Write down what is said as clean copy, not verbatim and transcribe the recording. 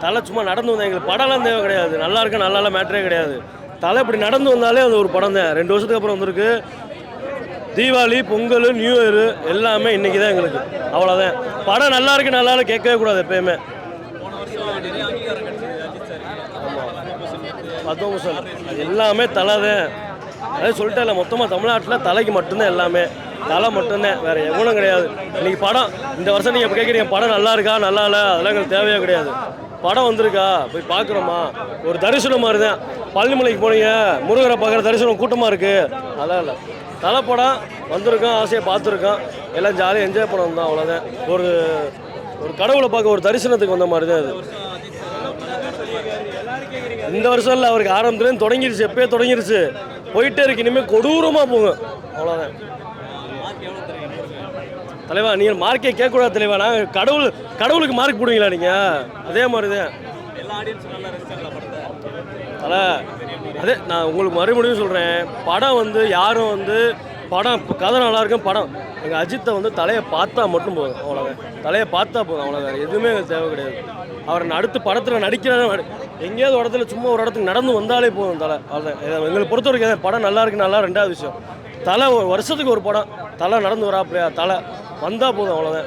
தலை சும்மா நடந்து வந்தால் எங்களுக்கு படம்லாம் தேவை கிடையாது. நல்லா இருக்க நல்லா மேட்டரே கிடையாது. தலை இப்படி நடந்து வந்தாலே அது ஒரு படம் தான். 2 வருஷத்துக்கு அப்புறம் வந்திருக்கு. தீபாவளி, பொங்கல், நியூ இயர் எல்லாமே இன்றைக்கி தான் எங்களுக்கு. அவ்வளோதான். படம் நல்லா இருக்கு நல்லா கேட்கவே கூடாது எப்பயுமே. அதுவும் சார் அது எல்லாமே தலை தான். அதாவது சொல்லிட்டே இல்லை, மொத்தமாக தமிழ்நாட்டில் தலைக்கு மட்டும்தான் எல்லாமே. தலை மட்டும்தான், வேறு எவனும் கிடையாது. இன்றைக்கி படம் இந்த வருஷம் நீங்கள் இப்போ கேட்குறீங்க படம் நல்லா இருக்கா நல்லா இல்லை அதெல்லாம் எங்களுக்கு தேவையே கிடையாது. படம் வந்திருக்கா போய் பார்க்குறோமா, ஒரு தரிசனம் மாதிரி தான். பழனிமலைக்கு போனீங்க, முருகரை பார்க்குற தரிசனம் கூட்டமாக இருக்குது, அதெல்லாம் இல்லை. தலை படம் வந்திருக்கோம், ஆசையை பார்த்துருக்கோம், எல்லாம் ஜாலியாக என்ஜாய் பண்ண வந்தோம், அவ்வளோதான். ஒரு ஒரு கடவுளை பார்க்க ஒரு தரிசனத்துக்கு வந்த மாதிரி தான் அது. இந்த வருஷம் இல்லை, அவருக்கு ஆரம்பத்துலேருந்து தொடங்கிருச்சு, எப்பயே தொடங்கிருச்சு, போயிட்டே இருக்கு. இனிமேல் கொடூரமாக போகும், அவ்வளோதான். தலைவா நீங்கள் மார்க்கே கேட்கக்கூடாது தலைவா. நான் கடவுளுக்கு மார்க் போடுவீங்களா நீங்கள்? அதே மாதிரி தான் தலை. அதே நான் உங்களுக்கு மறுபடியும் சொல்கிறேன், படம் வந்து யாரும் வந்து படம் கதை நல்லா இருக்கும். படம் எங்கள் அஜித்தை வந்து தலையை பார்த்தா மட்டும் போதும், அவ்வளோதான். தலையை பார்த்தா போதும், அவ்வளோதான். எதுவுமே எனக்கு தேவை கிடையாது. அவர் அடுத்து படத்தில் நடிக்கிறாரு, எங்கேயாவது ஒரு இடத்துல சும்மா ஒரு இடத்துக்கு நடந்து வந்தாலே போதும் தலை, அவ்வளோதான். எங்களை பொறுத்த வரைக்கும் படம் நல்லா இருக்கு நல்லா. ரெண்டாவது விஷயம், தலை ஒரு வருஷத்துக்கு ஒரு படம், தலை நடந்து வராப்பிலையா, தலை வந்தால் போதும், அவ்வளோதான்.